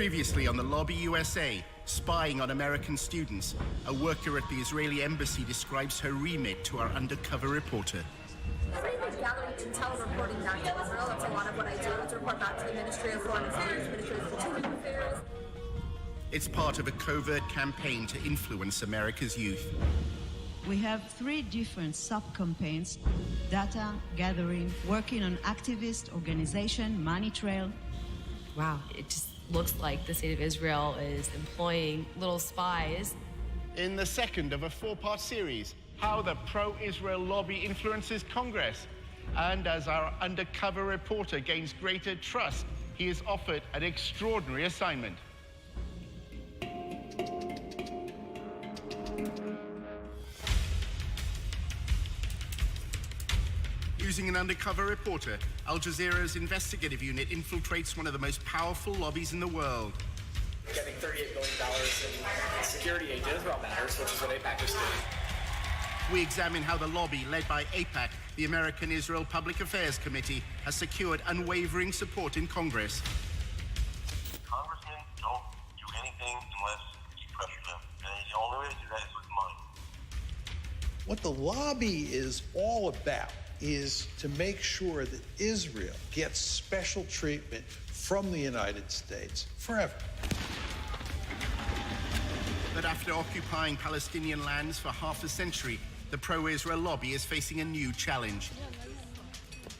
Previously on the Lobby USA, spying on American students, a worker at the Israeli embassy describes her remit to our undercover reporter. Gathering intel and reporting back to Israel. That's a lot of what I do, to report back to the Ministry of Foreign Affairs, Ministry of Strategic Affairs. It's part of a covert campaign to influence America's youth. We have 3 different sub-campaigns: data gathering, working on activist organization, money trail. Wow, it just looks like the state of Israel is employing little spies. In the second of a 4-part series, how the pro-Israel lobby influences Congress. And as our undercover reporter gains greater trust, he is offered an extraordinary assignment. Using an undercover reporter, Al Jazeera's investigative unit infiltrates one of the most powerful lobbies in the world. Getting $38 billion in security aid to Israel matters, which is what AIPAC is doing. We examine how the lobby, led by AIPAC, the American Israel Public Affairs Committee, has secured unwavering support in Congress. Congressmen don't do anything unless you pressure them. And the only way to do that is with money. What the lobby is all about is to make sure that Israel gets special treatment from the United States forever. But after occupying Palestinian lands for half a century, the pro-Israel lobby is facing a new challenge.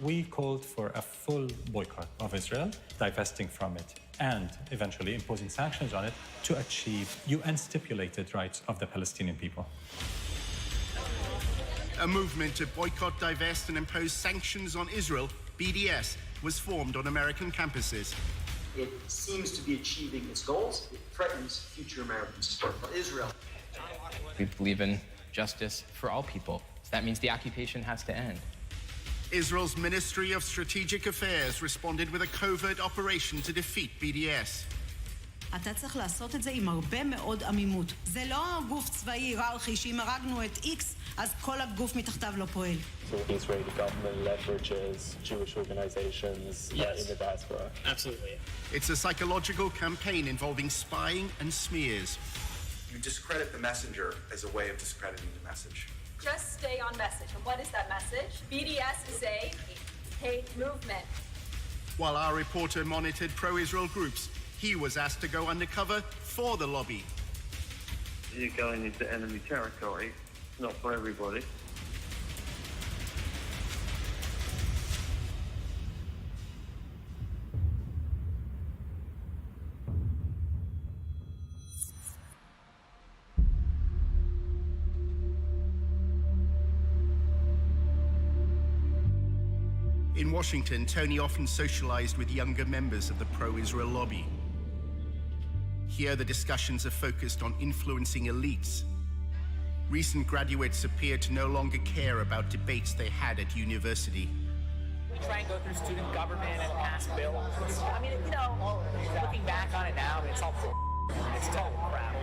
We called for a full boycott of Israel, divesting from it, and eventually imposing sanctions on it to achieve UN-stipulated rights of the Palestinian people. A movement to boycott, divest, and impose sanctions on Israel, BDS, was formed on American campuses. It seems to be achieving its goals. It threatens future American support for Israel. We believe in justice for all people. So that means the occupation has to end. Israel's Ministry of Strategic Affairs responded with a covert operation to defeat BDS. אתה צריך לעשות את זה עם הרבה מאוד עמימות. זה לא גוף צבאי היררכי שאם הרגנו את X, אז כל הגוף מתחתיו לא פועל. So the Israeli government leverages Jewish organizations in the diaspora. Absolutely. It's a psychological campaign involving spying and smears. You discredit the messenger as a way of discrediting the message. Just stay on message. And what is that message? BDS is a hate movement. While our reporter monitored pro-Israel groups, he was asked to go undercover for the lobby. You're going into enemy territory. It's not for everybody. In Washington, Tony often socialized with younger members of the pro-Israel lobby. Here, the discussions are focused on influencing elites. Recent graduates appear to no longer care about debates they had at university. We try and go through student government and pass bills. I mean, you know, looking back on it now, it's all it's total crap.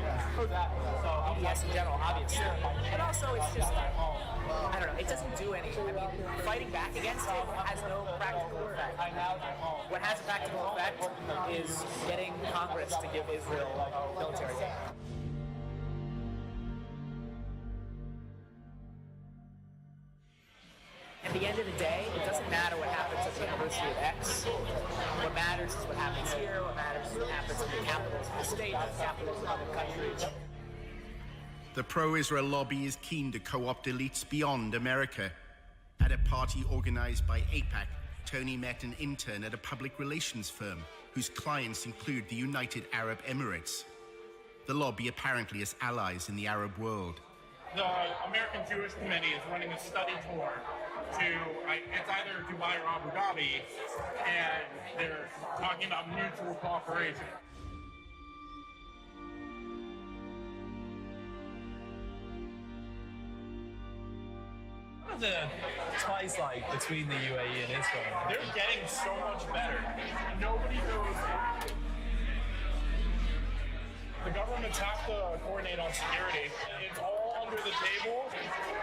BDS in general, obviously. But also, it's just, I don't know, it doesn't do anything. I mean, fighting back against it has no practical effect. What has a practical effect is getting Congress to give Israel military aid. At the end of the day, it doesn't matter what happens at the University of X. What matters is what happens here. What matters is what happens in the capitals of the state, the capitals of other countries. The pro-Israel lobby is keen to co-opt elites beyond America. At a party organized by AIPAC, Tony met an intern at a public relations firm whose clients include the United Arab Emirates. The lobby apparently has allies in the Arab world. The American Jewish Committee is running a study tour to, it's either Dubai or Abu Dhabi, and they're talking about mutual cooperation. What are the ties like between the UAE and Israel? They're getting so much better. Nobody knows. The governments have to coordinate on security. It's all under the table.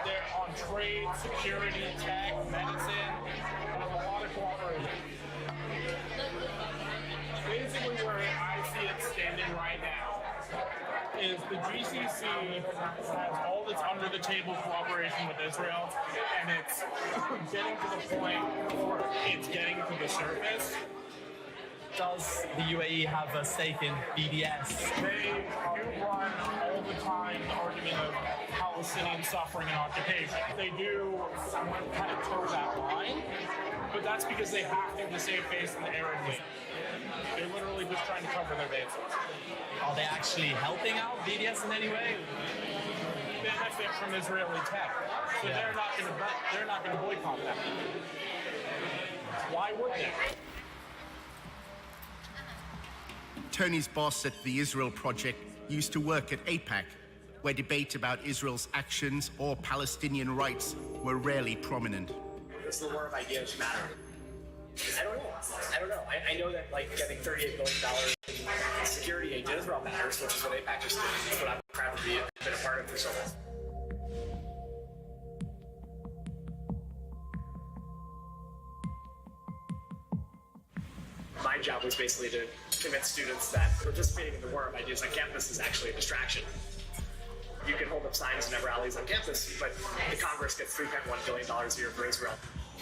They're on trade, security, tech, medicine. There's a lot of cooperation. Basically, where I see it's GCC has all this under-the-table cooperation with Israel, and it's getting to the point where it's getting to the surface. Does the UAE have a stake in BDS? They do run all the time the argument of Palestinian suffering and occupation. They do kind of toe that line, but that's because they have to save face in the Arab League. They're literally just trying to cover their bases. Are they actually helping out BDS in any way? Benefit from Israeli tech, so they're not going to boycott them. Why would they? Tony's boss at the Israel Project used to work at AIPAC, where debate about Israel's actions or Palestinian rights were rarely prominent. Does the war of ideas matter? I don't know. I know that getting $38 billion in security aid to Israel matters, which is what AIPAC just did. That's what I'm proud to be been a part of for so long. My job was basically to convince students that participating in the war of ideas on campus is actually a distraction. You can hold up signs and have rallies on campus, but the Congress gets $3.1 billion a year for Israel.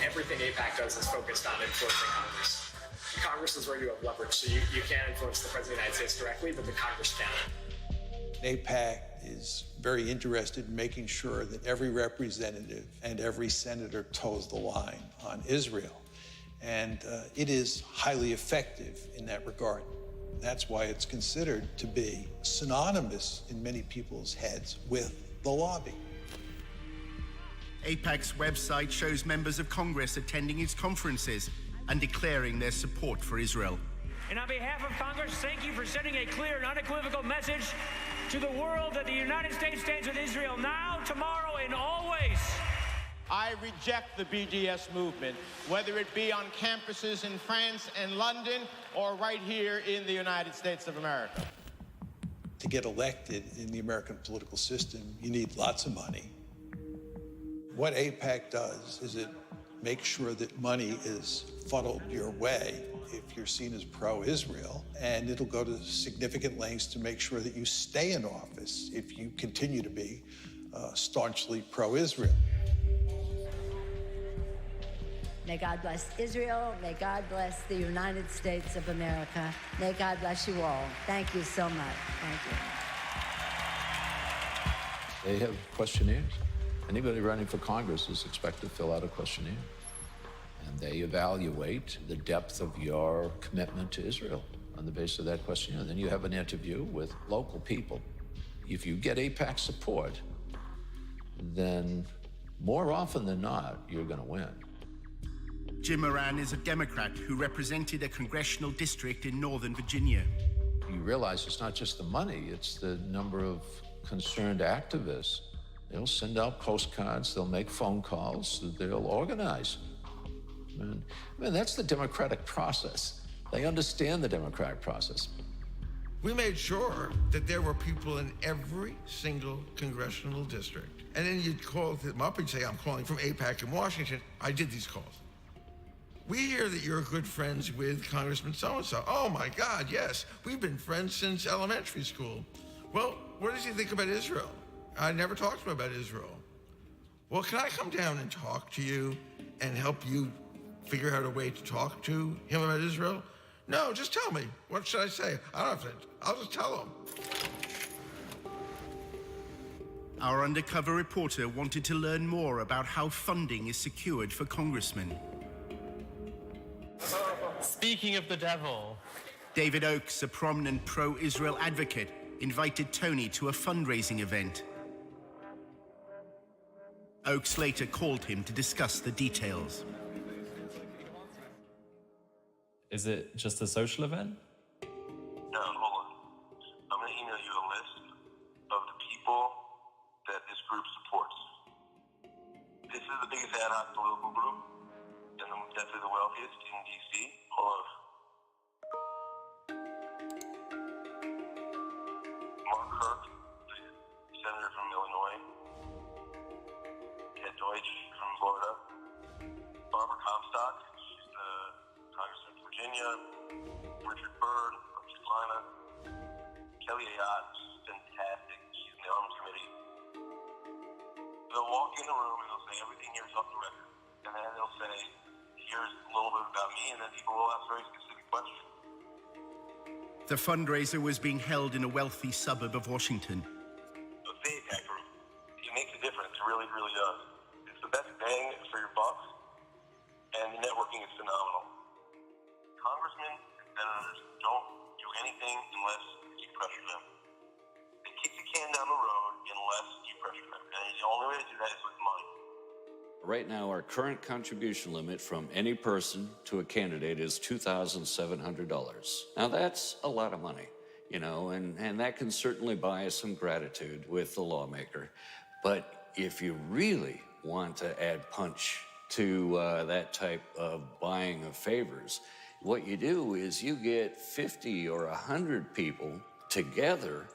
Everything AIPAC does is focused on influencing Congress. Congress is where you have leverage, so you can't influence the President of the United States directly, but the Congress can. AIPAC is very interested in making sure that every representative and every senator toes the line on Israel. And it is highly effective in that regard. That's why it's considered to be synonymous in many people's heads with the lobby. AIPAC's website shows members of Congress attending its conferences and declaring their support for Israel. And on behalf of Congress, thank you for sending a clear and unequivocal message to the world that the United States stands with Israel now, tomorrow, and always. I reject the BDS movement, whether it be on campuses in France and London or right here in the United States of America. To get elected in the American political system, you need lots of money. What AIPAC does is it makes sure that money is funneled your way if you're seen as pro-Israel, and it'll go to significant lengths to make sure that you stay in office if you continue to be staunchly pro-Israel. May God bless Israel. May God bless the United States of America. May God bless you all. Thank you so much. Thank you. They have questionnaires. Anybody running for Congress is expected to fill out a questionnaire. And they evaluate the depth of your commitment to Israel on the basis of that questionnaire. Then you have an interview with local people. If you get AIPAC support, then more often than not, you're going to win. Jim Moran is a Democrat who represented a congressional district in Northern Virginia. You realize it's not just the money, it's the number of concerned activists. They'll send out postcards, they'll make phone calls, they'll organize. I mean, that's the democratic process. They understand the democratic process. We made sure that there were people in every single congressional district. And then you'd call them up and say, I'm calling from AIPAC in Washington. I did these calls. We hear that you're good friends with Congressman so-and-so. Oh my God, yes. We've been friends since elementary school. Well, what does he think about Israel? I never talked to him about Israel. Well, can I come down and talk to you and help you figure out a way to talk to him about Israel? No, just tell me. What should I say? I don't have to. I'll just tell him. Our undercover reporter wanted to learn more about how funding is secured for congressmen. Speaking of the devil. David Oakes, a prominent pro-Israel advocate, invited Tony to a fundraising event. Oakes later called him to discuss the details. Is it just a social event? No, hold on. I'm going to email you a list of the people that this group supports. This is the biggest ad hoc political group, and definitely the wealthiest in D.C. Hold on. Mark Kirk, the senator from Illinois. Ted Deutsch from Florida. Barbara Comstock, she's the congressman from Virginia. Richard Byrd, North Carolina. Kelly Ayotte, she's fantastic. They'll walk in the room and they'll say everything here is off the record. And then they'll say, here's a little bit about me, and then people will ask very specific questions. The fundraiser was being held in a wealthy suburb of Washington. The AIPAC group, it makes a difference. It really, really does. It's the best bang for your bucks, and the networking is phenomenal. Congressmen and senators don't do anything unless you pressure them. They kick the can down the road unless you pressure them. And the only way to do that is with money. Right now, our current contribution limit from any person to a candidate is $2,700. Now, that's a lot of money, you know, and that can certainly buy some gratitude with the lawmaker. But if you really want to add punch to that type of buying of favors, what you do is you get 50 or 100 people together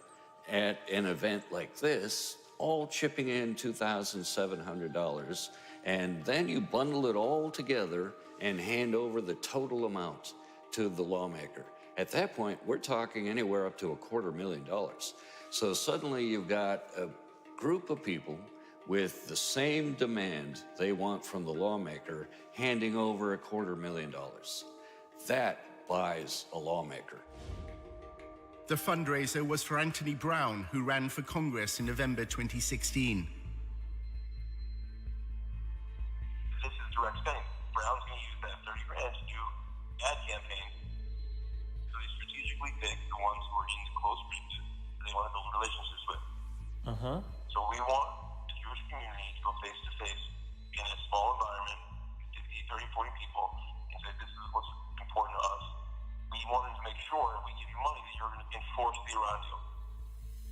at an event like this, all chipping in $2,700, and then you bundle it all together and hand over the total amount to the lawmaker. At that point, we're talking anywhere up to $250,000. So suddenly you've got a group of people with the same demand they want from the lawmaker, handing over $250,000. That buys a lawmaker. The fundraiser was for Anthony Brown, who ran for Congress in November 2016. This is direct spending. Brown's going to use that 30 grand to do ad campaigns. So they strategically pick the ones who are into close reaches that they want to build relationships with. So we want the Jewish community to go face to face in a small environment, 50, 30, 40 people, and say, this is what's important to us. We want them to make sure if we give you money that you're going to enforce the Iran deal.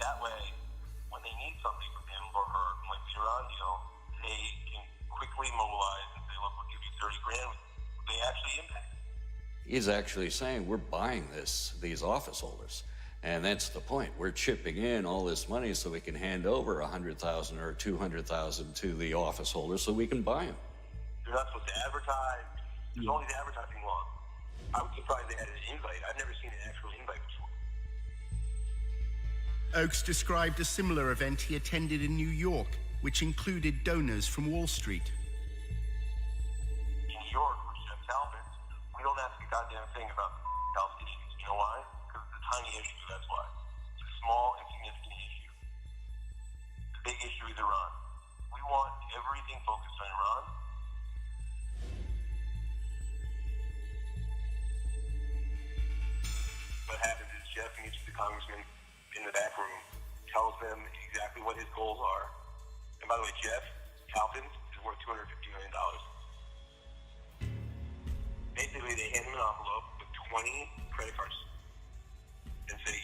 That way, when they need something from him or her, like the Iran deal, they can quickly mobilize and say, look, we'll give you 30 grand. They actually impact. He's actually saying we're buying these office holders. And that's the point. We're chipping in all this money so we can hand over $100,000 or $200,000 to the office holders so we can buy them. You're not supposed to advertise. There's all these advertising laws. I was surprised they had an invite. I've never seen an actual invite before. Oakes described a similar event he attended in New York, which included donors from Wall Street. In New York, with Jeff Talbot, we don't ask a goddamn thing about Palestinians. You know why? Because it's a tiny issue, that's why. It's a small, insignificant issue. The big issue is Iran. We want everything focused on Iran. What happens is Jeff meets the congressman in the back room, tells them exactly what his goals are. And by the way, Jeff Calvin is worth $250 million. Basically, they hand him an envelope with 20 credit cards and say,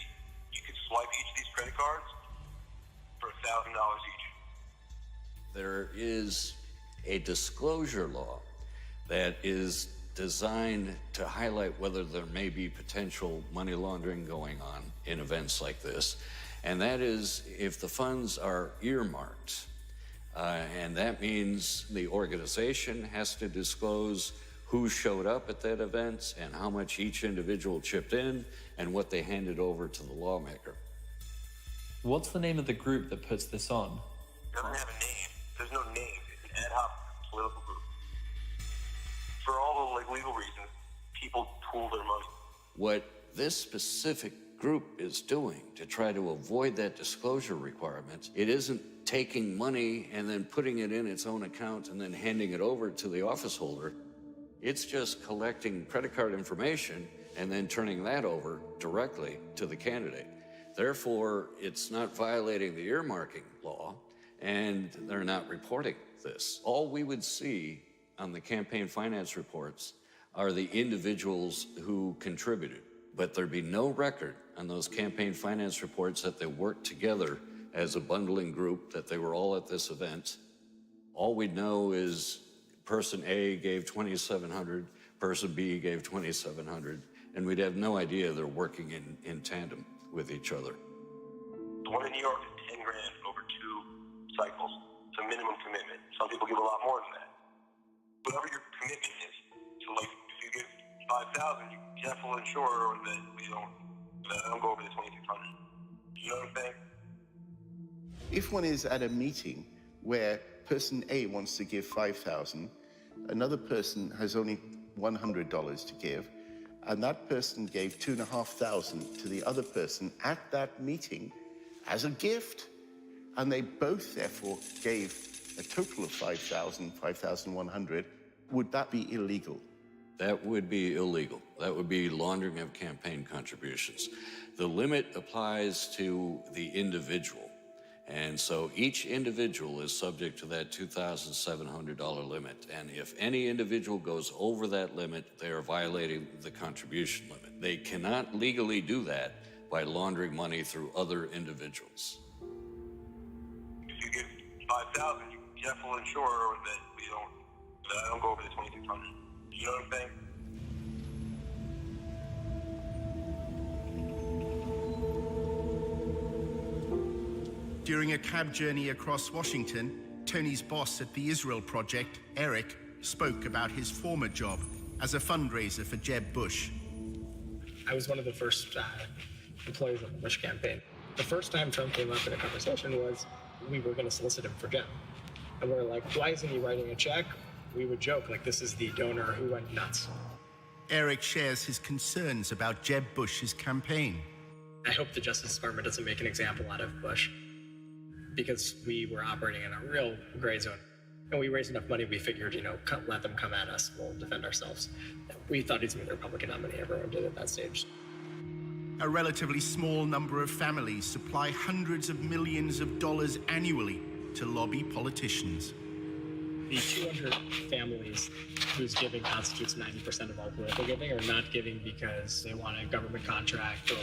you could swipe each of these credit cards for $1,000 each. There is a disclosure law that is designed to highlight whether there may be potential money laundering going on in events like this. And that is if the funds are earmarked. And that means the organization has to disclose who showed up at that event and how much each individual chipped in and what they handed over to the lawmaker. What's the name of the group that puts this on? It doesn't have a name. There's no name. It's an ad hoc political group. For all the legal reasons, people pool their money. What this specific group is doing to try to avoid that disclosure requirement, it isn't taking money and then putting it in its own account and then handing it over to the office holder. It's just collecting credit card information and then turning that over directly to the candidate. Therefore, it's not violating the earmarking law, and they're not reporting this. All we would see on the campaign finance reports are the individuals who contributed, but there'd be no record on those campaign finance reports that they worked together as a bundling group, that they were all at this event. All we'd know is person A gave $2,700, person B gave $2,700, and we'd have no idea they're working in tandem with each other. The one in New York is 10 grand over 2 cycles. It's a minimum commitment. Some people give a lot more than that. Whatever your commitment is. So like if you give 5,000, Jeff will ensure that I don't go over the 2,600. You know what I'm saying? If one is at a meeting where person A wants to give $5,000, another person has only $100 to give, and that person gave $2,500 to the other person at that meeting as a gift. And they both, therefore, gave a total of $5,100. Would that be illegal? That would be illegal. That would be laundering of campaign contributions. The limit applies to the individual. And so each individual is subject to that $2,700 limit. And if any individual goes over that limit, they are violating the contribution limit. They cannot legally do that by laundering money through other individuals. If you give $5,000, Jeff will ensure that I don't go over the $2,600. You know what I'm saying? During a cab journey across Washington, Tony's boss at the Israel Project, Eric, spoke about his former job as a fundraiser for Jeb Bush. I was one of the first employees of the Bush campaign. The first time Trump came up in a conversation was we were going to solicit him for Jeb. And we were like, why isn't he writing a check? We would joke, like, this is the donor who went nuts. Eric shares his concerns about Jeb Bush's campaign. I hope the Justice Department doesn't make an example out of Bush, because we were operating in a real gray zone. And we raised enough money, we figured, let them come at us, we'll defend ourselves. We thought he's going to be the Republican nominee, everyone did at that stage. A relatively small number of families supply hundreds of millions of dollars annually to lobby politicians. The 200 families whose giving constitutes 90% of all political giving are not giving because they want a government contract or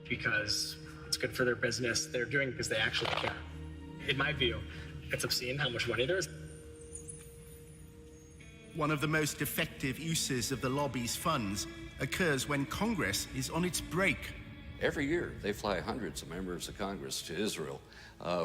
because it's good for their business. They're doing it because they actually care. In my view, it's obscene how much money there is. One of the most effective uses of the lobby's funds occurs when Congress is on its break. Every year, they fly hundreds of members of Congress to Israel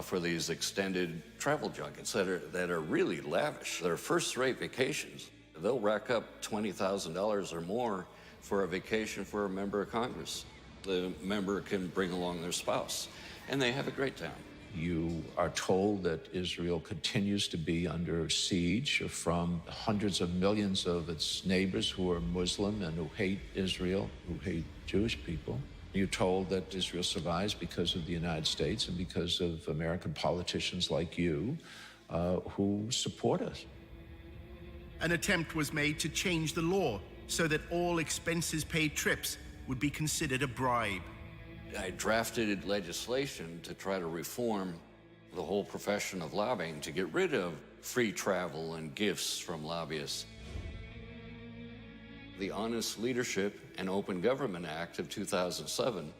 for these extended travel junkets that are really lavish. They're first-rate vacations. They'll rack up $20,000 or more for a vacation for a member of Congress. The member can bring along their spouse, and they have a great time. You are told that Israel continues to be under siege from hundreds of millions of its neighbors who are Muslim and who hate Israel, who hate Jewish people. You're told that Israel survives because of the United States and because of American politicians like you who support us. An attempt was made to change the law so that all expenses-paid trips would be considered a bribe. I drafted legislation to try to reform the whole profession of lobbying, to get rid of free travel and gifts from lobbyists. The Honest Leadership and Open Government Act of 2007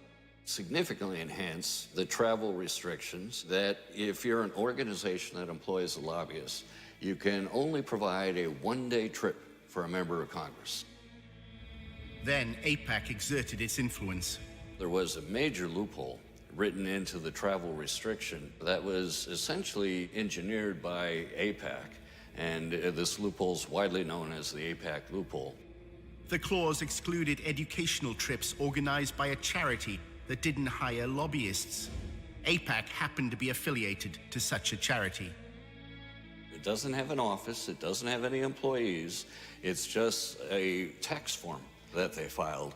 significantly enhanced the travel restrictions that if you're an organization that employs a lobbyist, you can only provide a one-day trip for a member of Congress. Then AIPAC exerted its influence. There was a major loophole written into the travel restriction that was essentially engineered by AIPAC, and this loophole is widely known as the AIPAC loophole. The clause excluded educational trips organized by a charity that didn't hire lobbyists. AIPAC happened to be affiliated to such a charity. It doesn't have an office, it doesn't have any employees, it's just a tax form that they filed.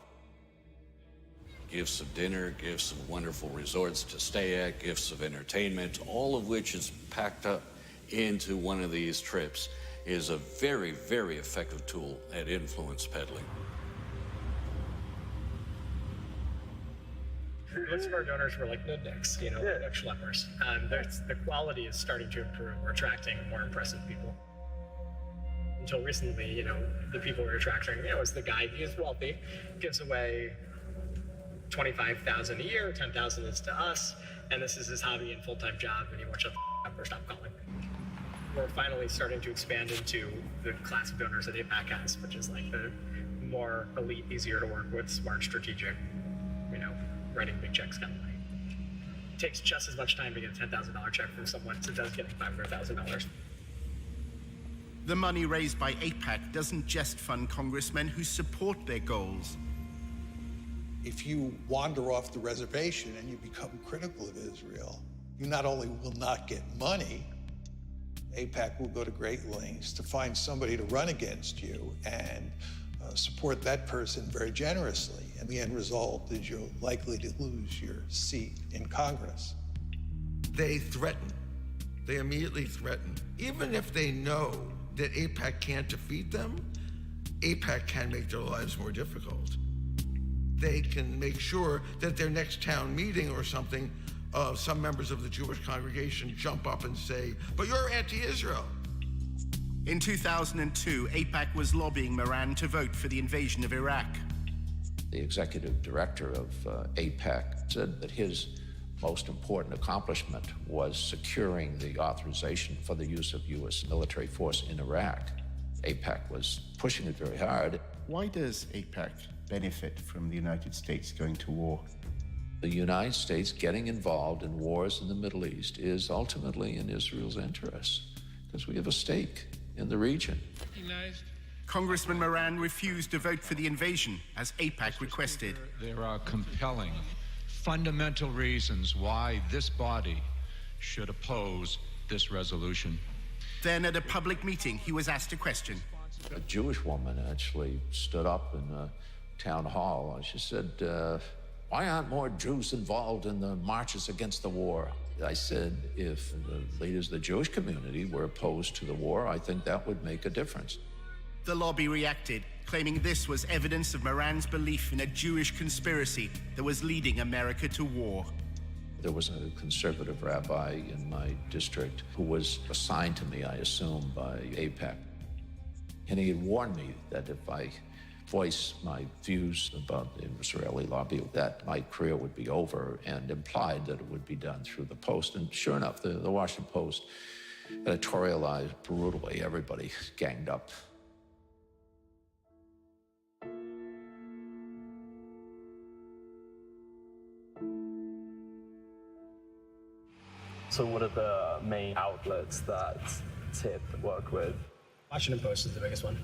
Gifts of dinner, gifts of wonderful resorts to stay at, gifts of entertainment, all of which is packed up into one of these trips, is a very, very effective tool at influence peddling. Most of our donors were like nudniks, like schleppers. The quality is starting to improve. We're attracting more impressive people. Until recently, the people we're attracting, is the guy who's wealthy, gives away $25,000 a year, $10,000 is to us, and this is his hobby and full-time job, and he won't shut the up or stop calling. We're finally starting to expand into the class of donors that AIPAC has, which is like the more elite, easier to work with, smart, strategic, writing big checks kind of way. It takes just as much time to get a $10,000 check from someone as it does getting $500,000. The money raised by AIPAC doesn't just fund congressmen who support their goals. If you wander off the reservation and you become critical of Israel, you not only will not get money, AIPAC will go to great lengths to find somebody to run against you and support that person very generously. And the end result is you're likely to lose your seat in Congress. They threaten. They immediately threaten. Even if they know that AIPAC can't defeat them, AIPAC can make their lives more difficult. They can make sure that their next town meeting or something, some members of the Jewish congregation jump up and say, "But you're anti-Israel." In 2002, AIPAC was lobbying Moran to vote for the invasion of Iraq. The executive director of AIPAC said that his most important accomplishment was securing the authorization for the use of U.S. military force in Iraq. AIPAC was pushing it very hard. Why does AIPAC benefit from the United States going to war? The United States getting involved in wars in the Middle East is ultimately in Israel's interest, because we have a stake in the region. Congressman Moran refused to vote for the invasion, as AIPAC requested. There are compelling, fundamental reasons why this body should oppose this resolution. Then at a public meeting, he was asked a question. A Jewish woman actually stood up in a town hall and she said, why aren't more Jews involved in the marches against the war? I said, if the leaders of the Jewish community were opposed to the war, I think that would make a difference. The lobby reacted, claiming this was evidence of Moran's belief in a Jewish conspiracy that was leading America to war. There was a conservative rabbi in my district who was assigned to me, I assume, by AIPAC. And he had warned me that if I voiced my views about the Israeli lobby, that my career would be over, and implied that it would be done through the Post. And sure enough, the Washington Post editorialized brutally. Everybody ganged up. So what are the main outlets that TIP work with? Washington Post is the biggest one.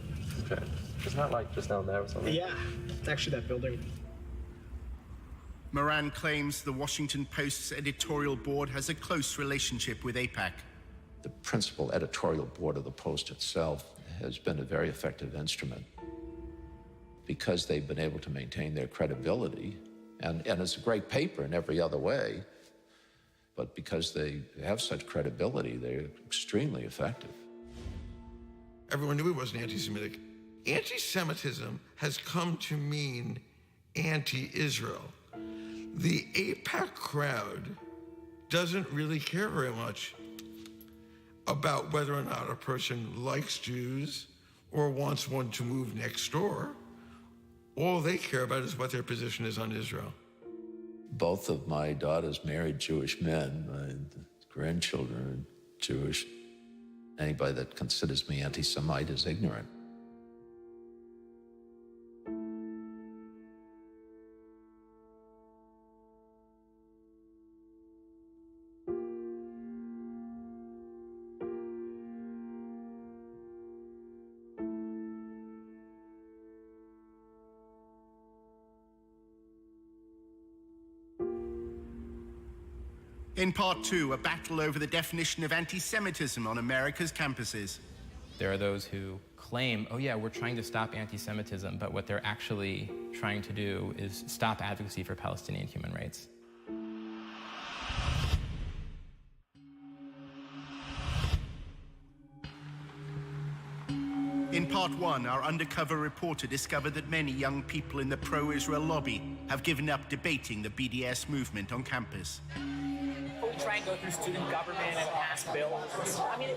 Okay. Isn't that like just down there or something? Yeah, it's actually that building. Moran claims the Washington Post's editorial board has a close relationship with AIPAC. The principal editorial board of the Post itself has been a very effective instrument because they've been able to maintain their credibility, and it's a great paper in every other way, but because they have such credibility, they're extremely effective. Everyone knew he wasn't anti-Semitic. Anti-Semitism has come to mean anti-Israel. The AIPAC crowd doesn't really care very much about whether or not a person likes Jews or wants one to move next door. All they care about is what their position is on Israel. Both of my daughters married Jewish men. My grandchildren are Jewish. Anybody that considers me anti-Semite is ignorant. In part two, a battle over the definition of anti-Semitism on America's campuses. There are those who claim, oh yeah, we're trying to stop anti-Semitism, but what they're actually trying to do is stop advocacy for Palestinian human rights. In part one, our undercover reporter discovered that many young people in the pro-Israel lobby have given up debating the BDS movement on campus. We try and go through student government and pass bills. I mean,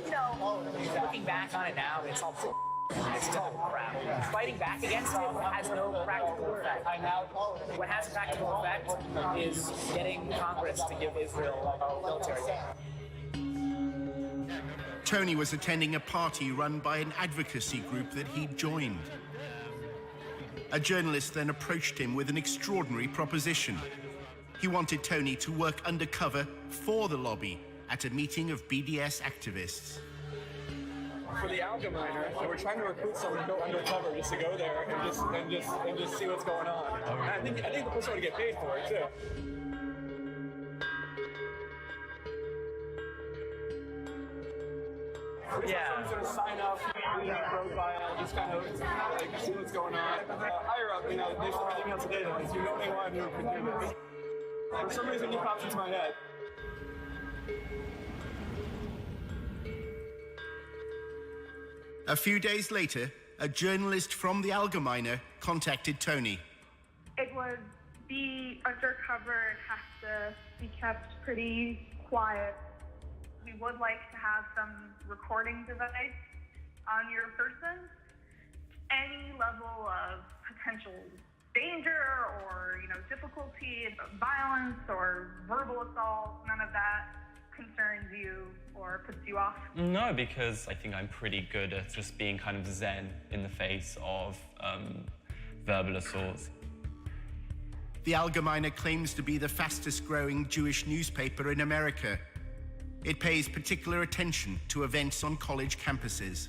looking back on it now, it's all it's total crap. Fighting back against it has no practical effect. What has a practical effect is getting Congress to give Israel military aid. Tony was attending a party run by an advocacy group that he'd joined. A journalist then approached him with an extraordinary proposition. He wanted Tony to work undercover for the lobby at a meeting of BDS activists. For the Algeminer, so we're trying to recruit someone to go undercover just to go there and just see what's going on. And I think the person would get paid for it too. Yeah. Sort of sign up, profile, just kind of like see what's going on. Higher up, they sent me an email today that says, you know anyone who could do this. For some reason, you popped into my head. A few days later, a journalist from the Allgemeine contacted Tony. It was the undercover. It has to be kept pretty quiet. We would like to have some recording device on your person. Any level of potential danger or, difficulty, violence or verbal assault, none of that concerns you or puts you off? No, because I think I'm pretty good at just being kind of zen in the face of verbal assaults. The Allgemeine claims to be the fastest growing Jewish newspaper in America. It pays particular attention to events on college campuses.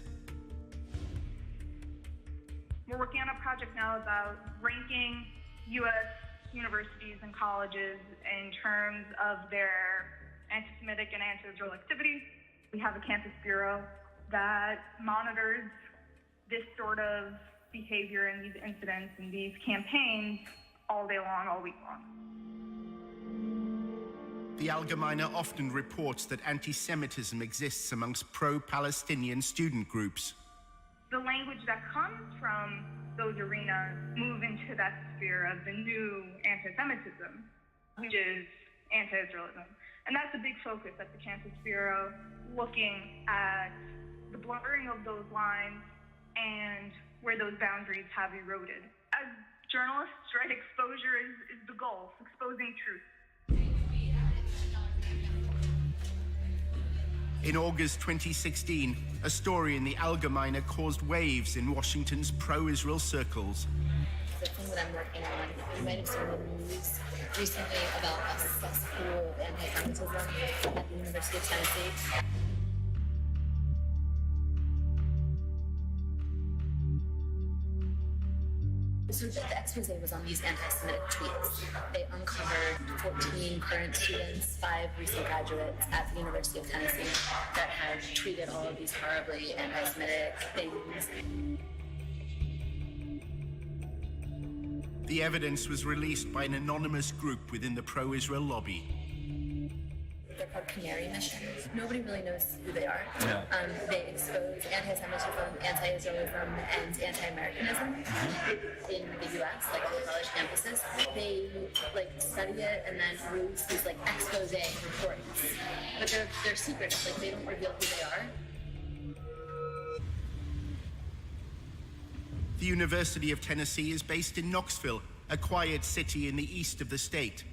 We're working on a project now about ranking U.S. universities and colleges in terms of their anti-Semitic and anti-Israel activities. We have a campus bureau that monitors this sort of behavior and these incidents and these campaigns all day long, all week long. The Allgemeine often reports that anti-Semitism exists amongst pro-Palestinian student groups. The language that comes from those arenas move into that sphere of the new anti-Semitism, which is anti-Israelism. And that's a big focus at the Campus Bureau, looking at the blurring of those lines and where those boundaries have eroded. As journalists, right, exposure is the goal, exposing truth. In August 2016, a story in the Allgemeine caused waves in Washington's pro-Israel circles. The thing that I'm working on, you might have seen the news recently about a cesspool of anti-Semitism at the University of Tennessee. So the expose was on these anti-Semitic tweets. They uncovered 14 current students, 5 recent graduates at the University of Tennessee that had tweeted all of these horribly anti-Semitic things. The evidence was released by an anonymous group within the pro-Israel lobby. They're called Canary Mission. Nobody really knows who they are. Yeah. They expose anti-Semitism, anti-Israelism, and anti-Americanism in the U.S., like on college campuses. They study it and then release these expose reports, but they're secret. They don't reveal who they are. The University of Tennessee is based in Knoxville, a quiet city in the east of the state.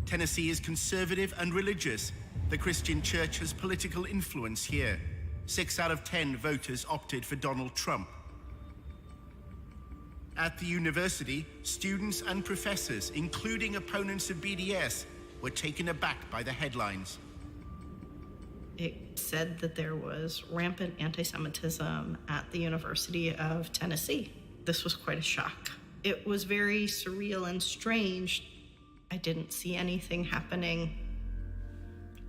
Tennessee is conservative and religious. The Christian church has political influence here. 6 out of 10 voters opted for Donald Trump. At the university, students and professors, including opponents of BDS, were taken aback by the headlines. It said that there was rampant anti-Semitism at the University of Tennessee. This was quite a shock. It was very surreal and strange. I didn't see anything happening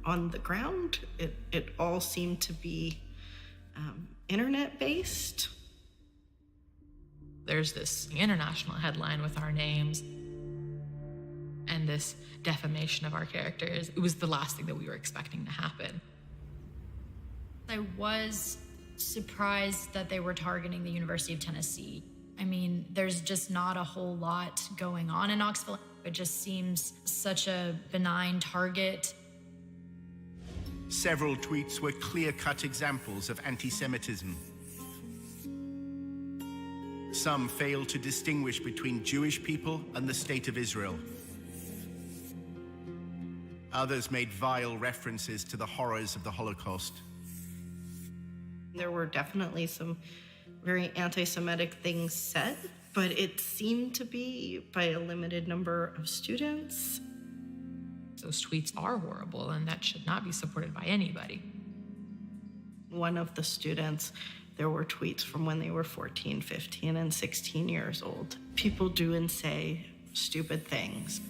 on the ground. It all seemed to be internet-based. There's this international headline with our names and this defamation of our characters. It was the last thing that we were expecting to happen. I was surprised that they were targeting the University of Tennessee. I mean, there's just not a whole lot going on in Knoxville. It just seems such a benign target. Several tweets were clear-cut examples of anti-Semitism. Some failed to distinguish between Jewish people and the State of Israel. Others made vile references to the horrors of the Holocaust. There were definitely some very anti-Semitic things said, but it seemed to be by a limited number of students. Those tweets are horrible, and that should not be supported by anybody. One of the students, there were tweets from when they were 14, 15, and 16 years old. People do and say stupid things.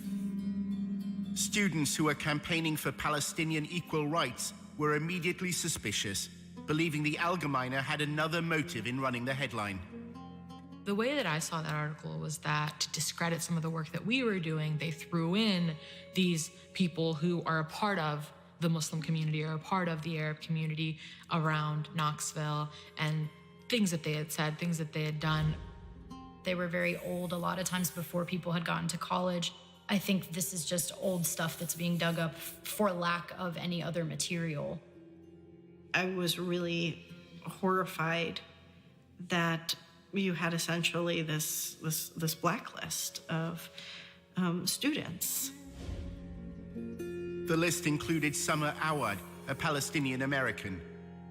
Students who were campaigning for Palestinian equal rights were immediately suspicious, believing the Allgemeine had another motive in running the headline. The way that I saw that article was that to discredit some of the work that we were doing, they threw in these people who are a part of the Muslim community or a part of the Arab community around Knoxville, and things that they had said, things that they had done. They were very old a lot of times before people had gotten to college. I think this is just old stuff that's being dug up for lack of any other material. I was really horrified that you had essentially this blacklist of students. The list included Summer Awad, a Palestinian American.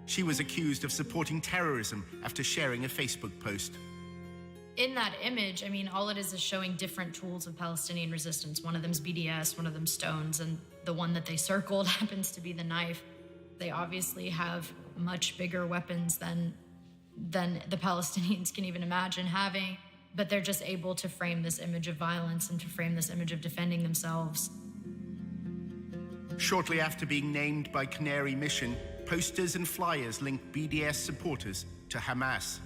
She was accused of supporting terrorism after sharing a Facebook post. In that image, I mean, all it is showing different tools of Palestinian resistance. One of them's BDS, one of them's stones, and the one that they circled happens to be the knife. They obviously have much bigger weapons than the Palestinians can even imagine having, but they're just able to frame this image of violence and to frame this image of defending themselves. Shortly after being named by Canary Mission, posters and flyers linked BDS supporters to Hamas.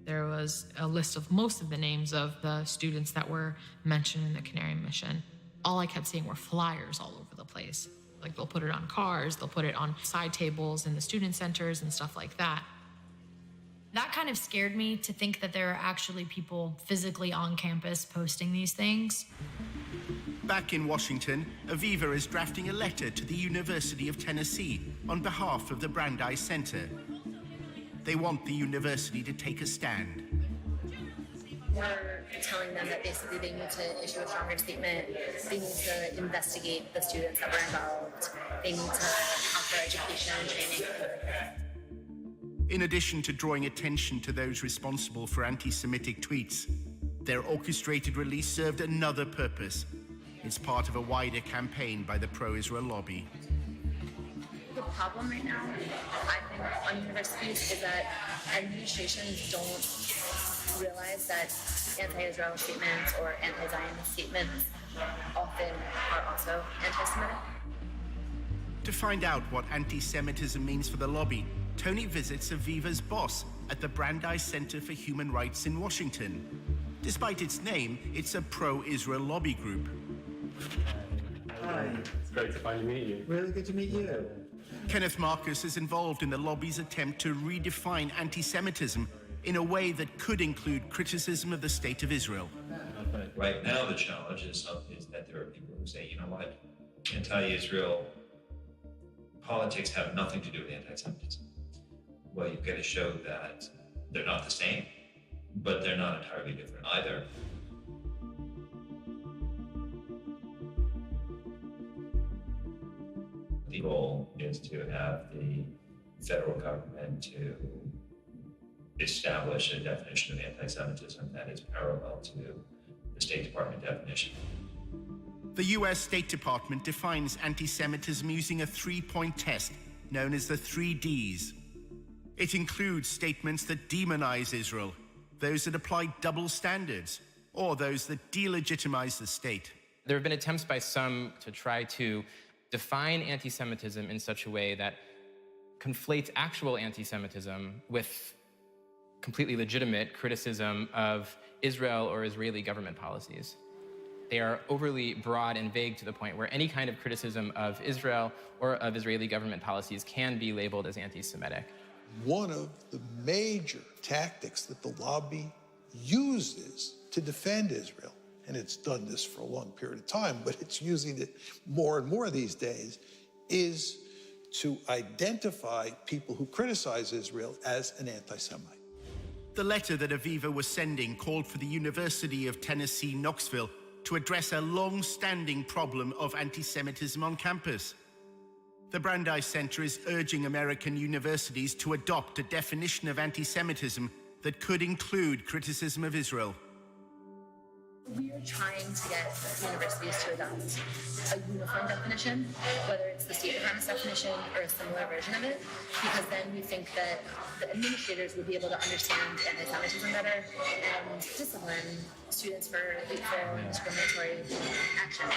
There was a list of most of the names of the students that were mentioned in the Canary Mission. All I kept seeing were flyers all over the place. Like, they'll put it on cars, they'll put it on side tables in the student centers and stuff like that. That kind of scared me, to think that there are actually people physically on campus posting these things. Back in Washington, Aviva is drafting a letter to the University of Tennessee on behalf of the Brandeis Center. They want the university to take a stand. We're telling them that basically they need to issue a stronger statement. They need to investigate the students that were involved. They need to offer education and training. In addition to drawing attention to those responsible for anti-Semitic tweets, their orchestrated release served another purpose. It's part of a wider campaign by the pro-Israel lobby. The problem right now, I think, on universities is that administrations don't realize that anti-Israel statements or anti-Zionist statements often are also anti-Semitic. To find out what anti-Semitism means for the lobby, Tony visits Aviva's boss at the Brandeis Center for Human Rights in Washington. Despite its name, it's a pro-Israel lobby group. Hi. It's great to finally meet you. Really good to meet you. Kenneth Marcus is involved in the lobby's attempt to redefine anti-Semitism in a way that could include criticism of the state of Israel. Right now, the challenge is that there are people who say, you know what, anti-Israel politics have nothing to do with anti-Semitism. Well, you've got to show that they're not the same, but they're not entirely different either. The goal is to have the federal government to establish a definition of anti-Semitism that is parallel to the State Department definition. The US State Department defines anti-Semitism using a three-point test known as the 3 Ds. It includes statements that demonize Israel, those that apply double standards, or those that delegitimize the state. There have been attempts by some to try to define anti-Semitism in such a way that conflates actual anti-Semitism with completely legitimate criticism of Israel or Israeli government policies. They are overly broad and vague to the point where any kind of criticism of Israel or of Israeli government policies can be labeled as anti-Semitic. One of the major tactics that the lobby uses to defend Israel, and it's done this for a long period of time, but it's using it more and more these days, is to identify people who criticize Israel as an anti-Semite. The letter that Aviva was sending called for the University of Tennessee, Knoxville to address a long-standing problem of anti-Semitism on campus. The Brandeis Center is urging American universities to adopt a definition of anti-Semitism that could include criticism of Israel. We are trying to get universities to adopt a uniform definition, whether it's the State Department's definition or a similar version of it, because then we think that the administrators would be able to understand anti-Semitism better and discipline students for hateful and discriminatory actions.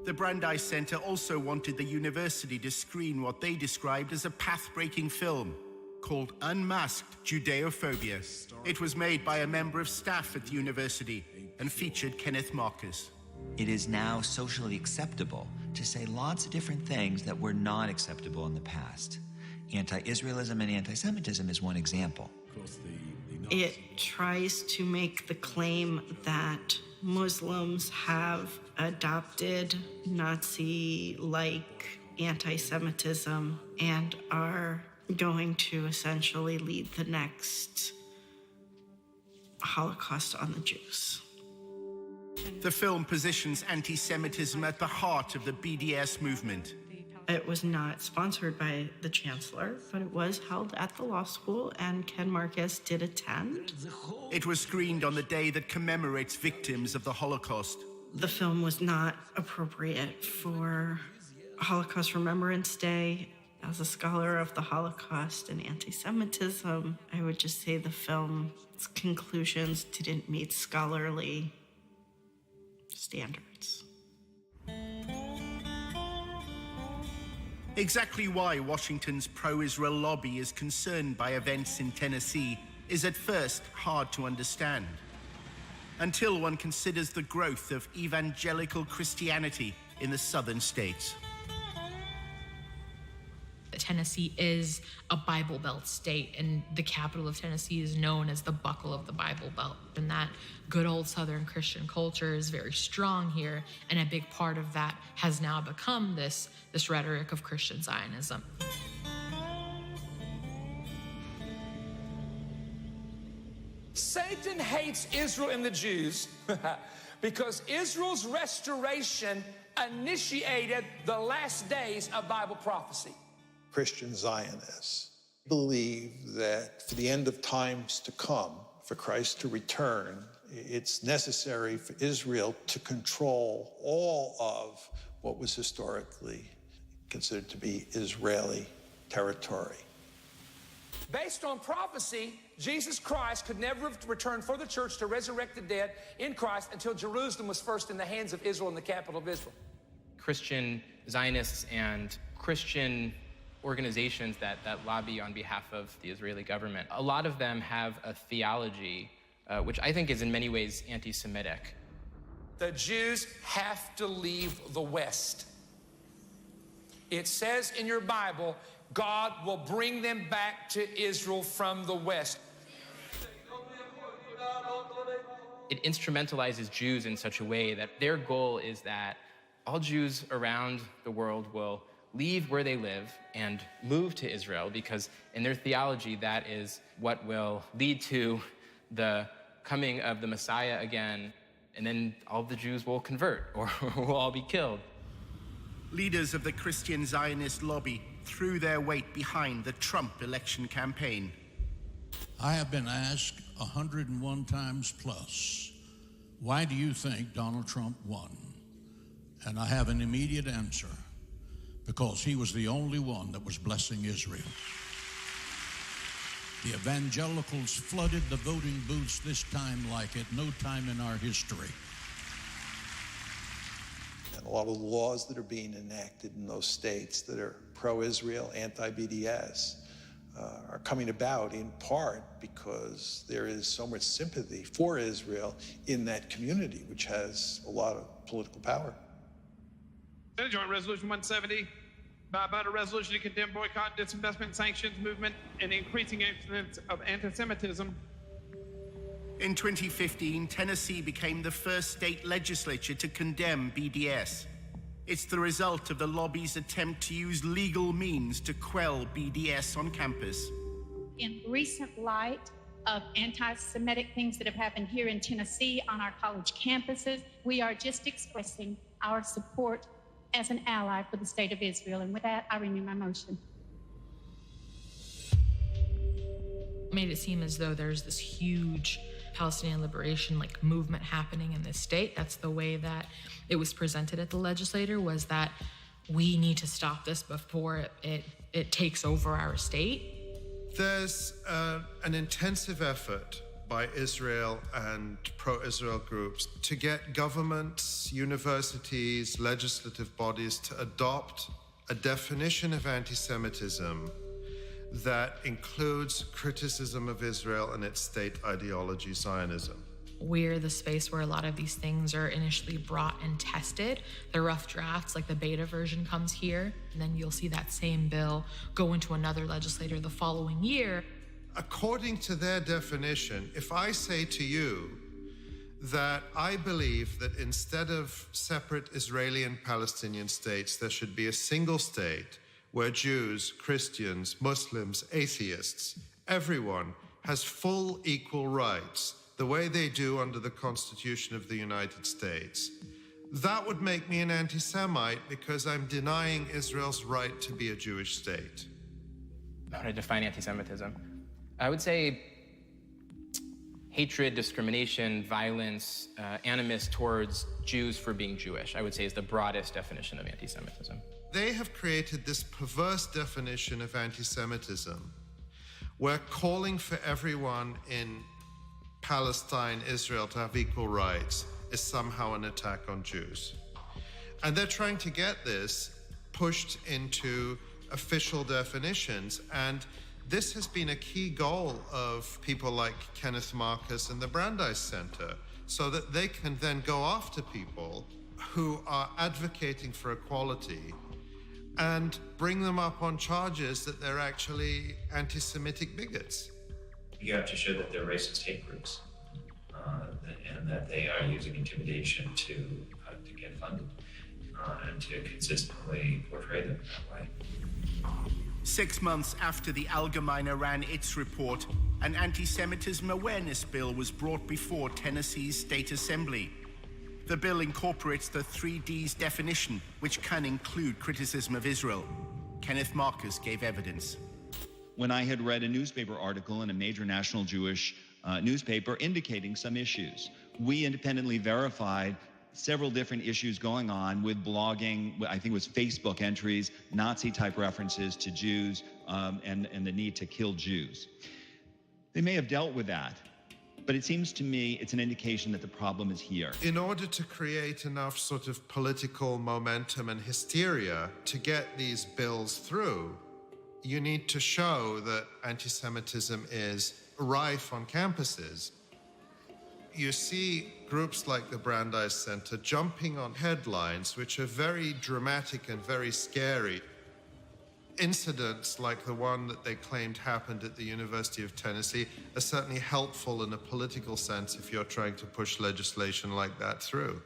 The Brandeis Center also wanted the university to screen what they described as a path-breaking film called Unmasked Judeophobia. It was made by a member of staff at the university and featured Kenneth Marcus. It is now socially acceptable to say lots of different things that were not acceptable in the past. Anti-Israelism and anti-Semitism is one example. It tries to make the claim that Muslims have adopted Nazi-like anti-Semitism and are going to essentially lead the next Holocaust on the Jews. The film positions anti-Semitism at the heart of the BDS movement. It was not sponsored by the chancellor, but it was held at the law school, and Ken Marcus did attend. It was screened on the day that commemorates victims of the Holocaust. The film was not appropriate for Holocaust Remembrance Day. As a scholar of the Holocaust and anti-Semitism, I would just say the film's conclusions didn't meet scholarly standards. Exactly why Washington's pro-Israel lobby is concerned by events in Tennessee is at first hard to understand, until one considers the growth of evangelical Christianity in the southern states. Tennessee is a Bible Belt state, and the capital of Tennessee is known as the buckle of the Bible Belt. And that good old Southern Christian culture is very strong here, and a big part of that has now become this rhetoric of Christian Zionism. Satan hates Israel and the Jews because Israel's restoration initiated the last days of Bible prophecy. Christian Zionists believe that for the end of times to come, for Christ to return, it's necessary for Israel to control all of what was historically considered to be Israeli territory. Based on prophecy, Jesus Christ could never have returned for the church to resurrect the dead in Christ until Jerusalem was first in the hands of Israel and the capital of Israel. Christian Zionists and Christian organizations that lobby on behalf of the Israeli government, a lot of them have a theology which I think is in many ways anti-Semitic. The Jews have to leave the West. It says in your Bible, God will bring them back to Israel from the West. It instrumentalizes Jews in such a way that their goal is that all Jews around the world will leave where they live and move to Israel, because in their theology, that is what will lead to the coming of the Messiah again, and then all the Jews will convert or will all be killed. Leaders of the Christian Zionist lobby threw their weight behind the Trump election campaign. I have been asked 101 times plus, why do you think Donald Trump won? And I have an immediate answer: because he was the only one that was blessing Israel. The evangelicals flooded the voting booths this time like at no time in our history. And a lot of the laws that are being enacted in those states that are pro-Israel, anti-BDS, are coming about in part because there is so much sympathy for Israel in that community, which has a lot of political power. Senate Joint Resolution 170, about a resolution to condemn boycott, disinvestment, sanctions movement, and increasing incidents of anti-Semitism. In 2015, Tennessee became the first state legislature to condemn BDS. It's the result of the lobby's attempt to use legal means to quell BDS on campus. In recent light of anti-Semitic things that have happened here in Tennessee on our college campuses, we are just expressing our support as an ally for the state of Israel. And with that, I renew my motion. Made it seem as though there's this huge Palestinian liberation movement happening in this state. That's the way that it was presented at the legislature, was that we need to stop this before it takes over our state. There's an intensive effort by Israel and pro-Israel groups to get governments, universities, legislative bodies to adopt a definition of anti-Semitism that includes criticism of Israel and its state ideology, Zionism. We're the space where a lot of these things are initially brought and tested. The rough drafts, like the beta version, comes here, and then you'll see that same bill go into another legislator the following year. According to their definition, if I say to you that I believe that instead of separate Israeli and Palestinian states, there should be a single state where Jews, Christians, Muslims, atheists, everyone has full equal rights, the way they do under the Constitution of the United States, that would make me an anti-Semite because I'm denying Israel's right to be a Jewish state. How to define anti-Semitism? I would say hatred, discrimination, violence, animus towards Jews for being Jewish, I would say is the broadest definition of anti-Semitism. They have created this perverse definition of anti-Semitism where calling for everyone in Palestine, Israel to have equal rights is somehow an attack on Jews. And they're trying to get this pushed into official definitions. And this has been a key goal of people like Kenneth Marcus and the Brandeis Center, so that they can then go after people who are advocating for equality and bring them up on charges that they're actually anti-Semitic bigots. You have to show that they're racist hate groups and that they are using intimidation to get funded and to consistently portray them that way. 6 months after the Allgemeine ran its report, an anti-Semitism awareness bill was brought before Tennessee's State Assembly. The bill incorporates the 3Ds definition, which can include criticism of Israel. Kenneth Marcus gave evidence. When I had read a newspaper article in a major national Jewish newspaper indicating some issues, we independently verified several different issues going on with blogging, I think it was Facebook entries, Nazi-type references to Jews, and the need to kill Jews. They may have dealt with that, but it seems to me it's an indication that the problem is here. In order to create enough sort of political momentum and hysteria to get these bills through, you need to show that anti-Semitism is rife on campuses. You see groups like the Brandeis Center jumping on headlines which are very dramatic and very scary. Incidents like the one that they claimed happened at the University of Tennessee are certainly helpful in a political sense if you're trying to push legislation like that through.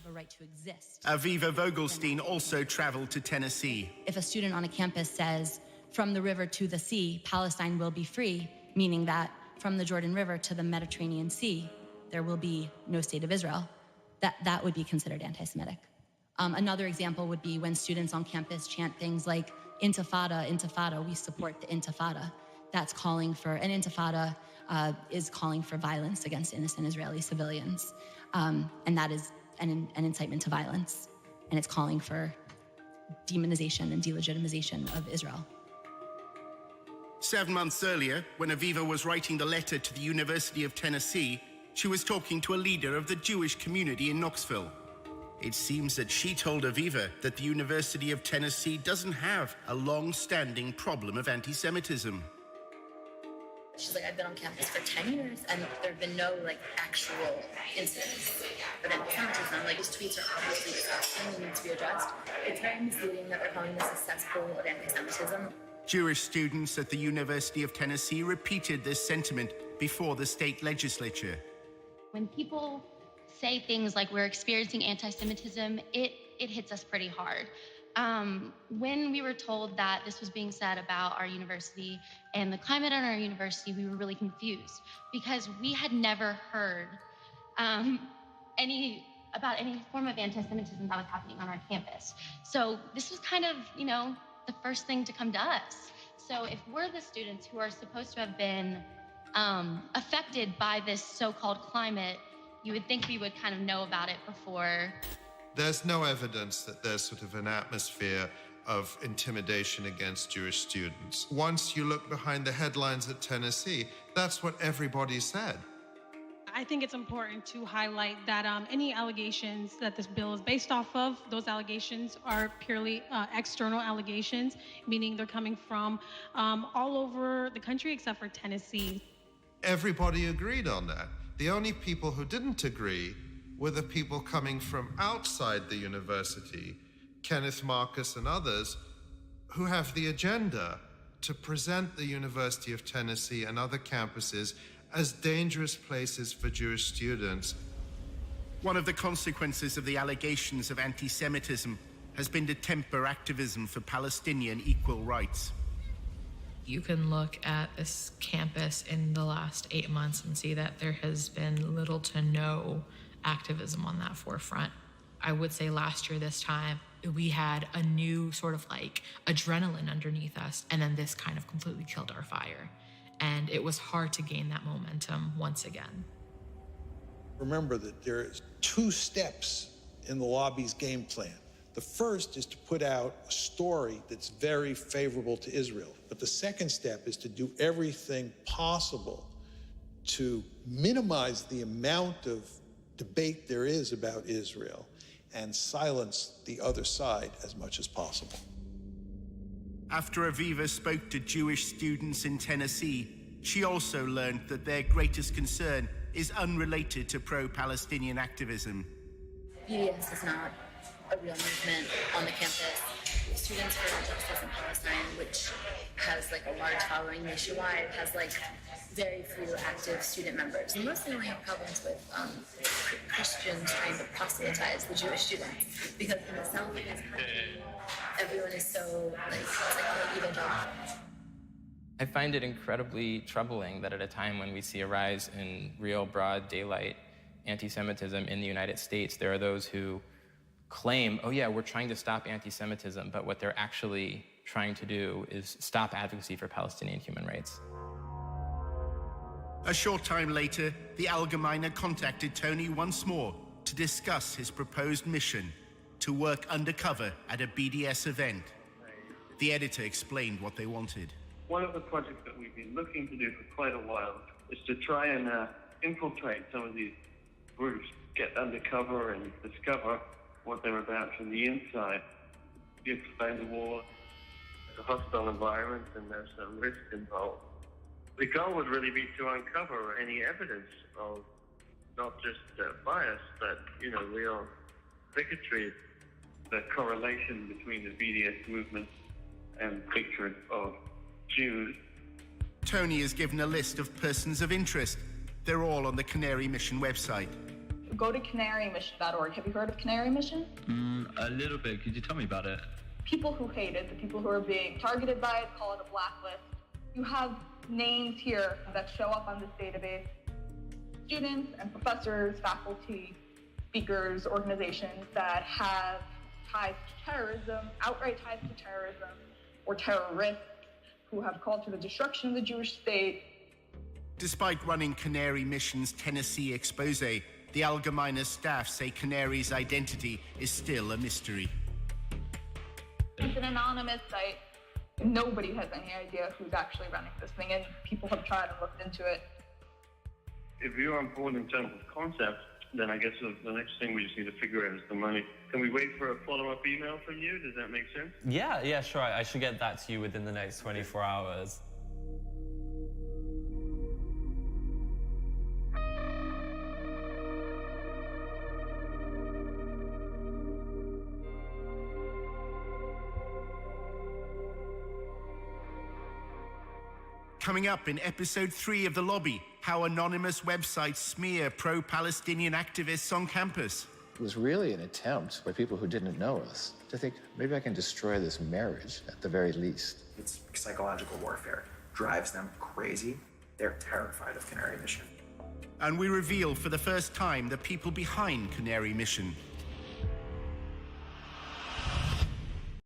A right to exist. Aviva Vogelstein also traveled to Tennessee. If a student on a campus says, from the river to the sea, Palestine will be free, meaning that from the Jordan River to the Mediterranean Sea, there will be no state of Israel, that would be considered anti-Semitic. Another example would be when students on campus chant things like, Intifada, Intifada, we support the Intifada. That's calling for, an Intifada is calling for violence against innocent Israeli civilians. And that is an incitement to violence. And it's calling for demonization and delegitimization of Israel. 7 months earlier, when Aviva was writing the letter to the University of Tennessee, she was talking to a leader of the Jewish community in Knoxville. It seems that she told Aviva that the University of Tennessee doesn't have a long-standing problem of anti-Semitism. She's like, I've been on campus for 10 years and there have been no actual incidents of anti-Semitism. These tweets are obviously disgusting and need to be addressed. It's very misleading that they're calling this a cesspool of anti-Semitism. Jewish students at the University of Tennessee repeated this sentiment before the state legislature. When people say things like we're experiencing anti-Semitism, it hits us pretty hard. When we were told that this was being said about our university and the climate at our university, we were really confused because we had never heard any form of anti-Semitism that was happening on our campus. So this was kind of, the first thing to come to us. So if we're the students who are supposed to have been affected by this so-called climate, you would think we would kind of know about it before. There's no evidence that there's sort of an atmosphere of intimidation against Jewish students. Once you look behind the headlines at Tennessee, that's what everybody said. I think it's important to highlight that any allegations that this bill is based off of, those allegations are purely external allegations, meaning they're coming from all over the country except for Tennessee. Everybody agreed on that. The only people who didn't agree were the people coming from outside the university, Kenneth Marcus and others, who have the agenda to present the University of Tennessee and other campuses as dangerous places for Jewish students. One of the consequences of the allegations of anti-Semitism has been to temper activism for Palestinian equal rights. You can look at this campus in the last 8 months and see that there has been little to no activism on that forefront. I would say last year this time, we had a new sort of like adrenaline underneath us, and then this kind of completely killed our fire. And it was hard to gain that momentum once again. Remember that there's 2 steps in the lobby's game plan. The first is to put out a story that's very favorable to Israel. But the second step is to do everything possible to minimize the amount of debate there is about Israel and silence the other side as much as possible. After Aviva spoke to Jewish students in Tennessee, she also learned that their greatest concern is unrelated to pro-Palestinian activism. BDS is not a real movement on the campus. Students for Justice in Palestine, which has like a large following nationwide, has like very few active student members. We mostly only have problems with Christians trying to proselytize the Jewish students, because in the South everyone is so like, it's like all evangelical. I find it incredibly troubling that at a time when we see a rise in real broad daylight anti-Semitism in the United States, there are those who claim, oh yeah, we're trying to stop anti-Semitism, but what they're actually trying to do is stop advocacy for Palestinian human rights. A short time later, the Allgemeine contacted Tony once more to discuss his proposed mission to work undercover at a BDS event. The editor explained what they wanted. One of the projects that we've been looking to do for quite a while is to try and infiltrate some of these groups, get undercover and discover what they're about from the inside. You explain the war, it's a hostile environment, and there's some risk involved. The goal would really be to uncover any evidence of not just bias, but, real bigotry, the correlation between the BDS movement and hatred of Jews. Tony is given a list of persons of interest. They're all on the Canary Mission website. Go to canarymission.org. Have you heard of Canary Mission? A little bit. Could you tell me about it? People who hate it, the people who are being targeted by it, call it a blacklist. You have names here that show up on this database. Students and professors, faculty, speakers, organizations that have ties to terrorism, outright ties to terrorism, or terrorists who have called for the destruction of the Jewish state. Despite running Canary Mission's Tennessee expose, the Allgemeine staff say Canary's identity is still a mystery. It's an anonymous site. Nobody has any idea who's actually running this thing, and people have tried and looked into it. If you're on board in terms of concept, then I guess the next thing we just need to figure out is the money. Can we wait for a follow-up email from you? Does that make sense? Yeah, sure. I should get that to you within the next 24 hours. Coming up in episode 3 of The Lobby, how anonymous websites smear pro-Palestinian activists on campus. It was really an attempt by people who didn't know us to think, maybe I can destroy this marriage at the very least. It's psychological warfare. Drives them crazy. They're terrified of Canary Mission. And we reveal for the first time the people behind Canary Mission.